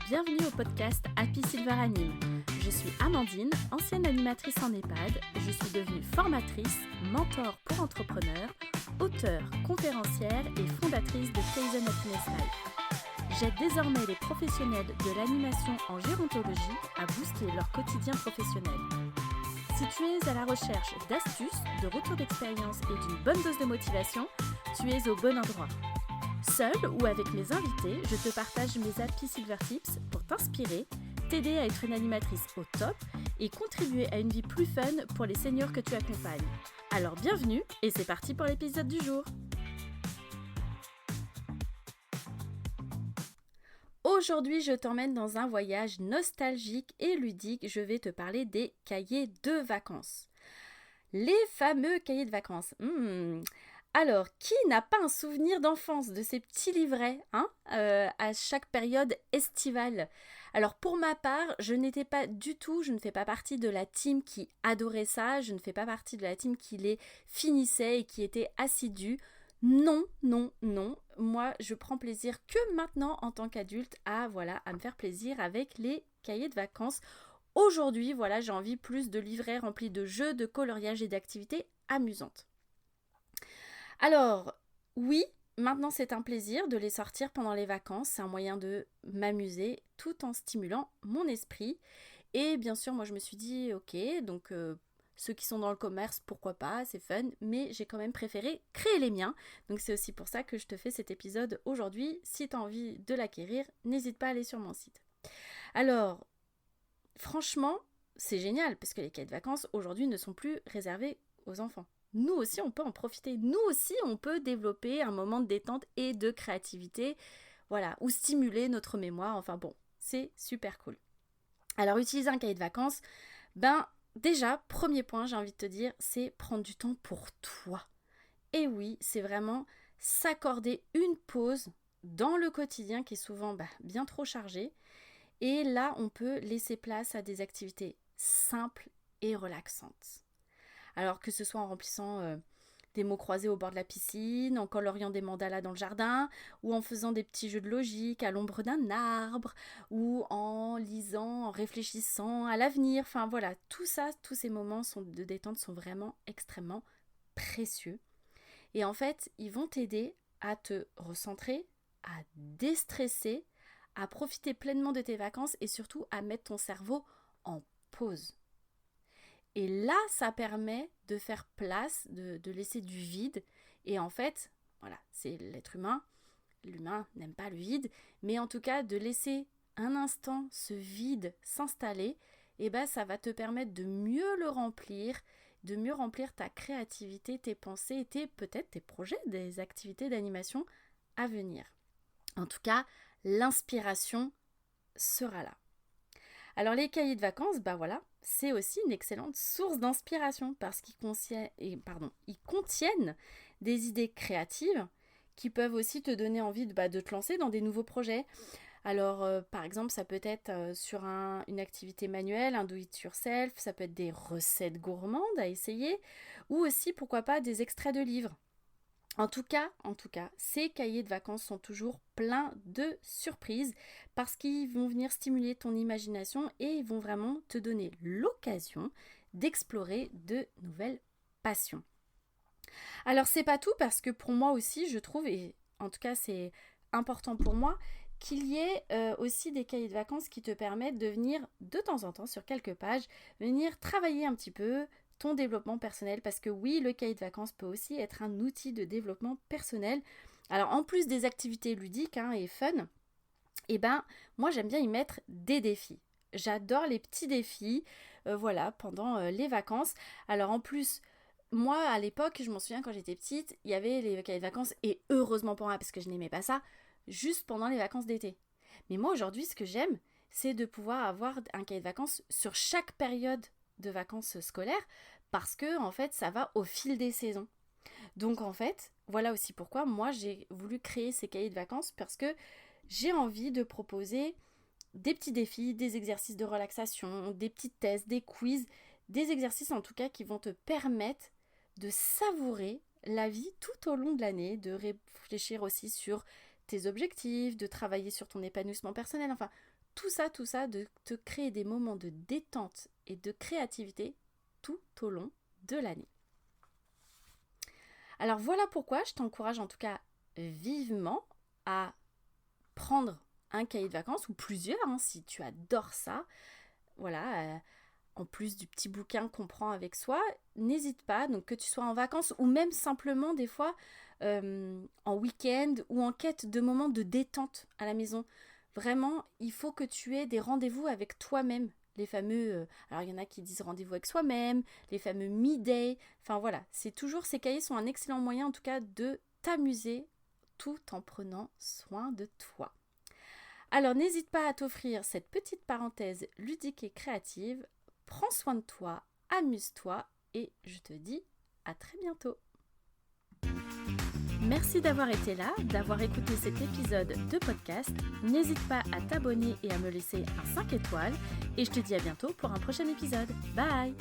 Bienvenue au podcast Happy Silver Anime. Je suis Amandine, ancienne animatrice en EHPAD. Je suis devenue formatrice, mentor pour entrepreneurs, auteure, conférencière et fondatrice de Kaizen Happiness Life. J'aide désormais les professionnels de l'animation en gérontologie à booster leur quotidien professionnel. Si tu es à la recherche d'astuces, de retours d'expérience et d'une bonne dose de motivation, tu es au bon endroit. Seule ou avec mes invités, je te partage mes Happy Silver Tips pour t'inspirer, t'aider à être une animatrice au top et contribuer à une vie plus fun pour les seniors que tu accompagnes. Alors bienvenue et c'est parti pour l'épisode du jour. Aujourd'hui, je t'emmène dans un voyage nostalgique et ludique. Je vais te parler des cahiers de vacances. Les fameux cahiers de vacances. Alors, qui n'a pas un souvenir d'enfance de ces petits livrets à chaque période estivale? Alors, pour ma part, je ne fais pas partie de la team qui adorait ça, je ne fais pas partie de la team qui les finissait et qui était assidue. Non. Moi, je prends plaisir que maintenant en tant qu'adulte à me faire plaisir avec les cahiers de vacances. Aujourd'hui, j'ai envie plus de livrets remplis de jeux, de coloriage et d'activités amusantes. Alors, oui, maintenant c'est un plaisir de les sortir pendant les vacances. C'est un moyen de m'amuser tout en stimulant mon esprit. Et bien sûr, moi je me suis dit, ok, donc ceux qui sont dans le commerce, pourquoi pas, c'est fun. Mais j'ai quand même préféré créer les miens. Donc c'est aussi pour ça que je te fais cet épisode aujourd'hui. Si tu as envie de l'acquérir, n'hésite pas à aller sur mon site. Alors, franchement, c'est génial parce que les cahiers de vacances aujourd'hui ne sont plus réservés aux enfants. Nous aussi, on peut en profiter. Nous aussi, on peut développer un moment de détente et de créativité, ou stimuler notre mémoire. Enfin bon, c'est super cool. Alors, utiliser un cahier de vacances, déjà, premier point, j'ai envie de te dire, c'est prendre du temps pour toi. Et oui, c'est vraiment s'accorder une pause dans le quotidien qui est souvent bien trop chargé. Et là, on peut laisser place à des activités simples et relaxantes. Alors que ce soit en remplissant des mots croisés au bord de la piscine, en coloriant des mandalas dans le jardin, ou en faisant des petits jeux de logique à l'ombre d'un arbre, ou en lisant, en réfléchissant à l'avenir. Enfin voilà, tout ça, tous ces moments de détente sont vraiment extrêmement précieux. Et en fait, ils vont t'aider à te recentrer, à déstresser, à profiter pleinement de tes vacances et surtout à mettre ton cerveau en pause. Et là, ça permet de faire place, de laisser du vide. Et en fait, c'est l'être humain. L'humain n'aime pas le vide. Mais en tout cas, de laisser un instant ce vide s'installer, ça va te permettre de mieux le remplir, de mieux remplir ta créativité, tes pensées et peut-être tes projets, des activités d'animation à venir. En tout cas, l'inspiration sera là. Alors les cahiers de vacances, c'est aussi une excellente source d'inspiration parce qu'ils contiennent des idées créatives qui peuvent aussi te donner envie de te lancer dans des nouveaux projets. Alors par exemple, ça peut être sur une activité manuelle, un do-it-yourself, ça peut être des recettes gourmandes à essayer ou aussi pourquoi pas des extraits de livres. En tout cas, ces cahiers de vacances sont toujours pleins de surprises parce qu'ils vont venir stimuler ton imagination et ils vont vraiment te donner l'occasion d'explorer de nouvelles passions. Alors, c'est pas tout parce que pour moi aussi, je trouve, et en tout cas, c'est important pour moi, qu'il y ait aussi des cahiers de vacances qui te permettent de venir de temps en temps sur quelques pages, venir travailler un petit peu ton développement personnel parce que oui, le cahier de vacances peut aussi être un outil de développement personnel. Alors en plus des activités ludiques et fun, moi j'aime bien y mettre des défis. J'adore les petits défis pendant les vacances. Alors en plus, moi à l'époque, je m'en souviens quand j'étais petite, il y avait les cahiers de vacances et heureusement pour moi parce que je n'aimais pas ça, juste pendant les vacances d'été. Mais moi aujourd'hui, ce que j'aime, c'est de pouvoir avoir un cahier de vacances sur chaque période de vacances scolaires parce que en fait ça va au fil des saisons. Donc en fait, voilà aussi pourquoi moi j'ai voulu créer ces cahiers de vacances parce que j'ai envie de proposer des petits défis, des exercices de relaxation, des petits tests, des quiz, des exercices en tout cas qui vont te permettre de savourer la vie tout au long de l'année, de réfléchir aussi sur tes objectifs, de travailler sur ton épanouissement personnel, enfin tout ça, de te créer des moments de détente et de créativité tout au long de l'année. Alors voilà pourquoi je t'encourage en tout cas vivement à prendre un cahier de vacances ou plusieurs, si tu adores ça. Voilà, en plus du petit bouquin qu'on prend avec soi, n'hésite pas, donc que tu sois en vacances ou même simplement des fois en week-end ou en quête de moments de détente à la maison. Vraiment, il faut que tu aies des rendez-vous avec toi-même. Les fameux, alors il y en a qui disent rendez-vous avec soi-même, les fameux me-day. Enfin voilà, ces cahiers sont un excellent moyen en tout cas de t'amuser tout en prenant soin de toi. Alors n'hésite pas à t'offrir cette petite parenthèse ludique et créative. Prends soin de toi, amuse-toi et je te dis à très bientôt. Merci d'avoir été là, d'avoir écouté cet épisode de podcast. N'hésite pas à t'abonner et à me laisser un 5 étoiles. Et je te dis à bientôt pour un prochain épisode. Bye!